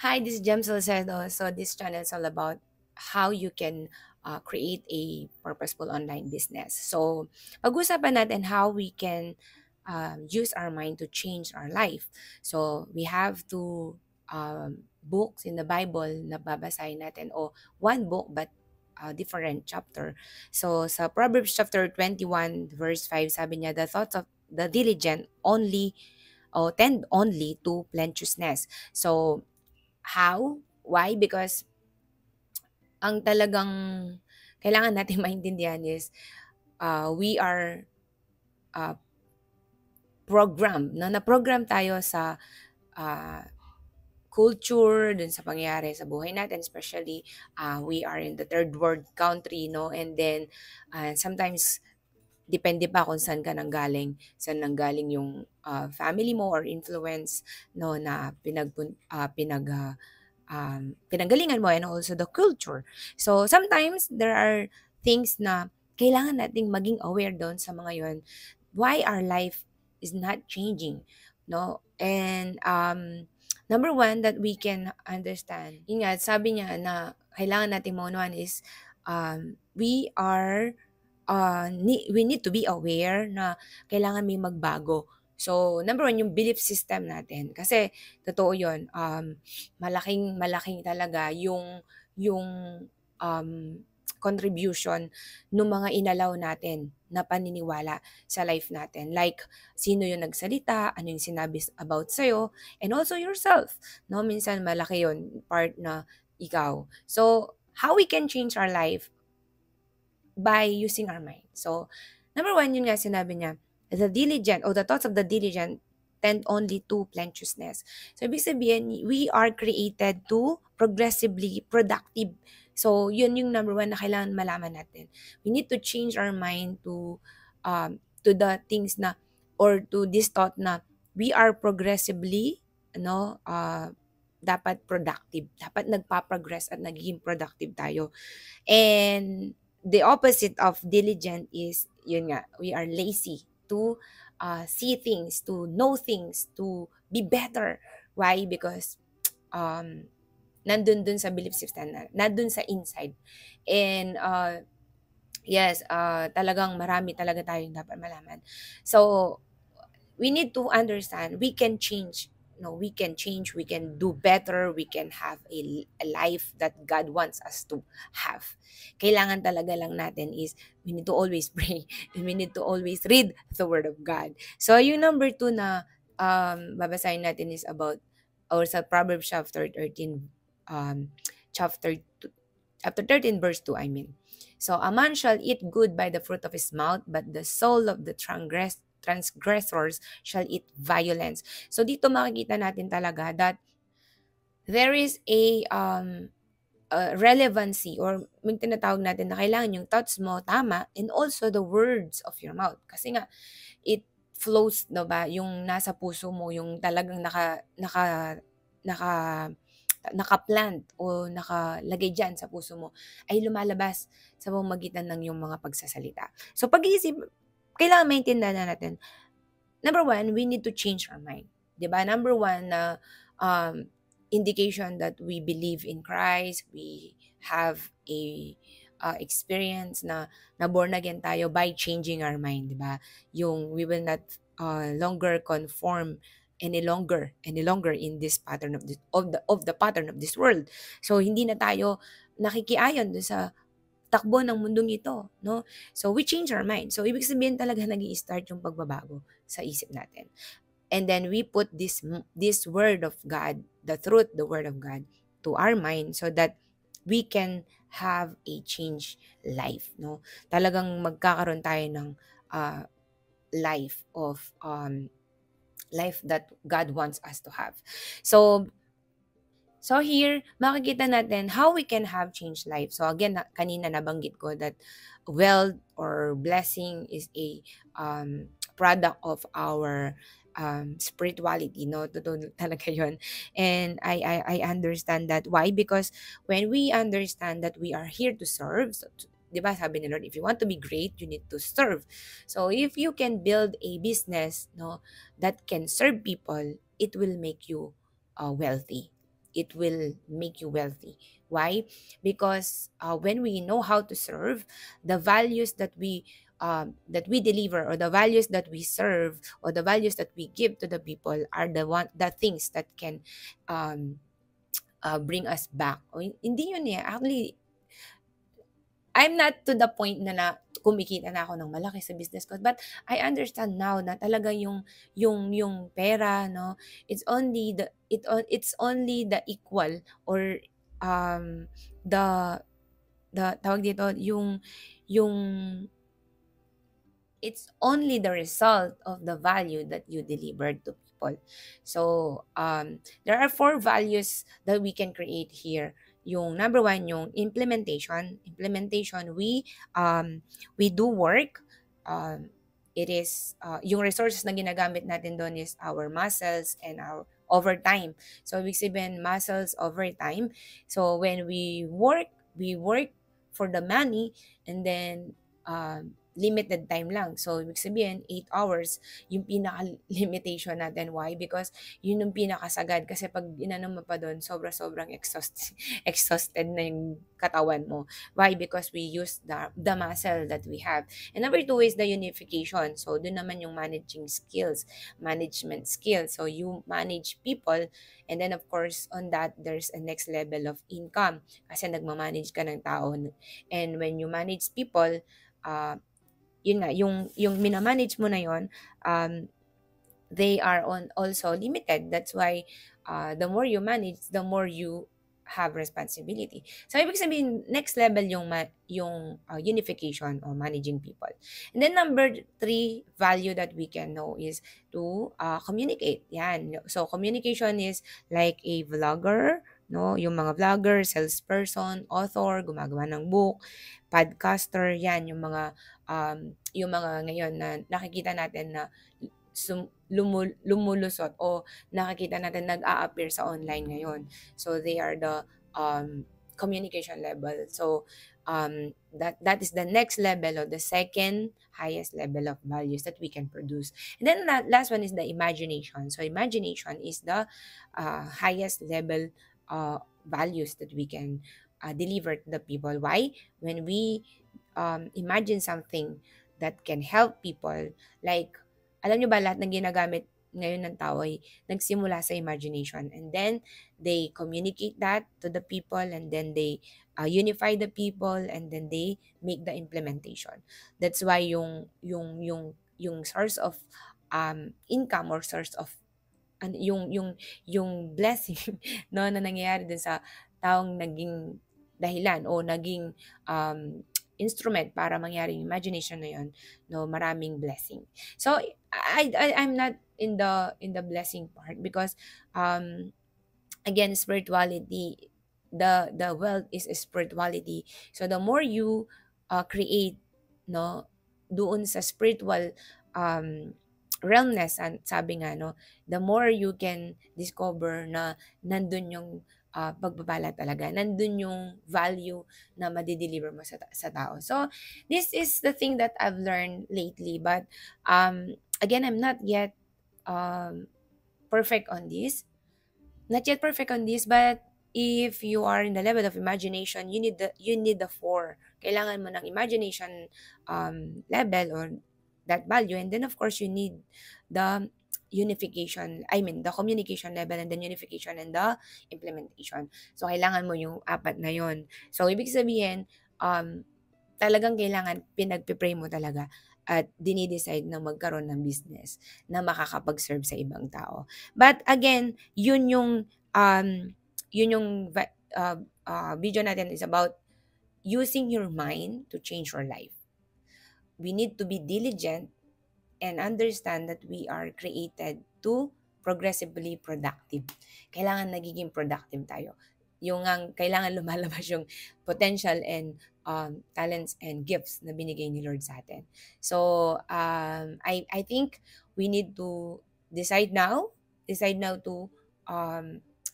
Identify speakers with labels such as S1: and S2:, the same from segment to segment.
S1: Hi, this is Jem Salcedo. So this channel is all about how you can create a purposeful online business. So pag-usapan natin how we can use our mind to change our life. So we have two books in the Bible na babasahin natin o one book but different chapter. So sa Proverbs chapter 21 verse 5 sabi niya, the thoughts of the diligent only o tend only to plenteousness. So how? Why? Because ang talagang kailangan nating maintindihan is we are uh, programmed. No? Na-program tayo sa uh, culture, dun sa pangyayari sa buhay natin, especially we are in the third world country, no? And then sometimes depende pa kung saan nanggaling yung family mo or influence no na pinanggalingan mo and also the culture. So sometimes there are things na kailangan nating maging aware doon sa mga yon. Why our life is not changing, no? And number one that we can understand, yun nga, sabi niya na kailangan nating maunawan is we need to be aware na kailangan may magbago. So, number one, yung belief system natin. Kasi, totoo yun, malaking talaga yung um, contribution ng mga inalaw natin na paniniwala sa life natin. Like, sino yung nagsalita, ano yung sinabi about sa'yo, and also yourself. No? Minsan, malaki yun, part na ikaw. So, how we can change our life by using our mind. So, number one, yun nga sinabi niya, the diligent or the thoughts of the diligent tend only to plenteousness. So, ibig sabihin, we are created to progressively productive. So, yun yung number one na kailangan malaman natin. We need to change our mind to the things na or to this thought na we are progressively dapat productive. Dapat nagpa-progress at nagiging productive tayo. And the opposite of diligent is, yun nga, we are lazy to see things, to know things, to be better. Why? Because um, nandun dun sa belief system na, nandun sa inside. And yes, talagang marami talaga tayong dapat malaman. So, we need to understand we can change, no, we can change, we can do better, we can have a life that God wants us to have. Kailangan talaga lang natin is we need to always pray and we need to always read the word of God. So yung number 2 na babasahin natin is about or sa Proverbs chapter 13 um chapter 2, chapter 13 verse 2 I mean. So a man shall eat good by the fruit of his mouth, but the soul of the transgressors shall eat violence. So dito makikita natin talaga that there is a relevancy or may tinatawag natin na kailangan yung thoughts mo tama and also the words of your mouth. Kasi nga, it flows, no ba? Yung nasa puso mo, yung talagang naka naka-plant o nakalagay dyan sa puso mo ay lumalabas sa pamamagitan ng yung mga pagsasalita. So pag-iisip, kailangan maintindihan na natin. Number one, we need to change our mind. 'Di ba? Number one na indication that we believe in Christ, we have a experience na born again tayo by changing our mind, 'di ba? Yung we will not longer conform any longer in this pattern of the pattern of this world. So hindi na tayo nakikiayon dun sa takbo ng mundong ito, no? So we change our mind. So ibig sabihin talaga nag-i-start yung pagbabago sa isip natin. And then we put this word of God, the truth, the word of God to our mind so that we can have a change life, no? Talagang magkakaroon tayo ng uh, life that God wants us to have. So here, makikita natin how we can have changed life. So again, kanina nabanggit ko that wealth or blessing is a product of our spirituality, no? Totoo talaga yun. And I understand that. Why? Because when we understand that we are here to serve, so, di ba sabi ni Lord, if you want to be great, you need to serve. So if you can build a business, no, that can serve people, it will make you wealthy. it will make you wealthy. Why? Because when we know how to serve, the values that we deliver, or the values that we serve, or the values that we give to the people, are the things that can um, bring us back. O, hindi yun eh. Actually, I'm not to the point na kumikita na ako ng malaki sa business ko, but I understand now na talaga yung pera, no, it's only the equal, or um the tawag dito, yung it's only the result of the value that you delivered to people. So, there are four values that we can create here. Yung number one, yung implementation. Implementation, we do work. Um, it is, yung resources na ginagamit natin doon is our muscles and our overtime. So, ibig sabihin, muscles, overtime. So, when we work for the money, and then, limited time lang. So, ibig sabihin, 8 hours, yung pinaka-limitation natin. Why? Because yun yung pinakasagad. Kasi pag inano mo pa doon, sobrang exhausted na yung katawan mo. Why? Because we use the muscle that we have. And number two is the unification. So, doon naman yung management skills. So, you manage people, and then of course, on that, there's a next level of income. Kasi nagmamanage ka ng tao. And when you manage people, uh, yun nga, yung minamanage mo na yun, they are also limited. That's why the more you manage, the more you have responsibility. So ibig sabihin, next level yung unification or managing people. And then number three value that we can know is to communicate. Yan. So communication is like a vlogger, no? Yung mga vlogger, salesperson, author, gumagawa ng book, podcaster, yan yung mga ngayon na nakikita natin na lumulusot, o nakikita natin nag-a-appear sa online ngayon. So they are the communication level. So that is the next level, or the second highest level of values that we can produce. And then that last one is the imagination. So imagination is the highest level values that we can deliver to the people. Why? When we imagine something that can help people, like, alam nyo ba, lahat ng ginagamit ngayon ng tao ay nagsimula sa imagination, and then they communicate that to the people, and then they unify the people, and then they make the implementation. That's why yung source of income, or source of yung blessing no, na nangyayari dun sa taong naging dahilan, o naging instrument para mangyari yung imagination na yun, no, maraming blessing. So I'm not in the blessing part, because again, spirituality, the wealth is spirituality. So the more you create, no, doon sa spiritual realmness, sabi nga, no, the more you can discover na nandun yung pagpapala talaga, nandun yung value na madideliver mo sa tao. So this is the thing that I've learned lately, but again, I'm not yet perfect on this. Not yet perfect on this, but if you are in the level of imagination, you need the four. Kailangan mo ng imagination level, or that value, and then of course you need the unification, I mean the communication level, and then unification, and the implementation. So kailangan mo yung apat na yon. So ibig sabihin, talagang kailangan pinagpipray mo talaga at dinidecide na magkaroon ng business na makakapag-serve sa ibang tao. But again, yun yung video natin is about using your mind to change your life. We need to be diligent and understand that we are created to progressively productive. Kailangan nagiging productive tayo. Kailangan lumalabas yung potential and talents and gifts na binigay ni Lord sa atin. So, I think we need to decide now to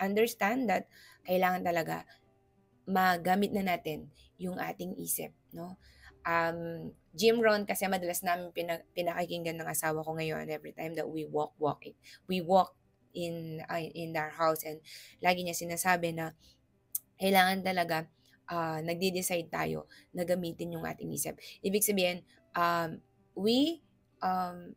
S1: understand that kailangan talaga magamit na natin yung ating isip, no? Jim Rohn, kasi madalas namin pinakikinggan ng asawa ko ngayon every time that we walk in our house, and lagi niya sinasabi na kailangan talaga nagde-decide tayo na gamitin yung ating isip. Ibig sabihin, we um,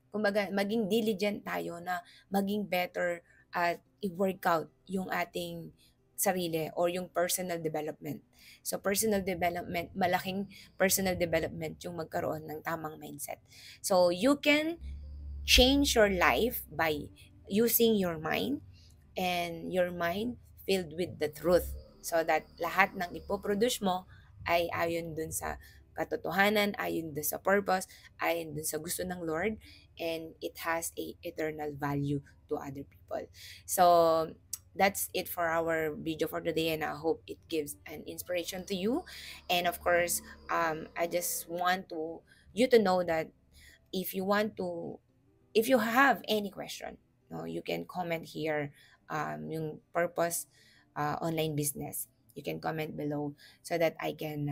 S1: kumbaga maging diligent tayo na maging better at i-workout yung ating sarili or yung personal development. So personal development, malaking personal development yung magkaroon ng tamang mindset. So you can change your life by using your mind, and your mind filled with the truth, so that lahat ng ipoproduce mo ay ayon dun sa katotohanan, ayon dun sa purpose, ayon dun sa gusto ng Lord, and it has a eternal value to other people. So that's it for our video for today, and I hope it gives an inspiration to you. And of course, I just want to you to know that if you want to if you have any question, no, you can comment here, yung purpose online business. You can comment below so that I can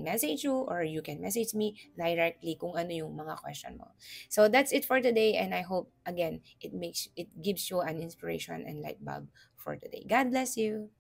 S1: message you, or you can message me directly kung ano yung mga question mo. So that's it for today, and I hope again it gives you an inspiration and light bulb for today. God bless you.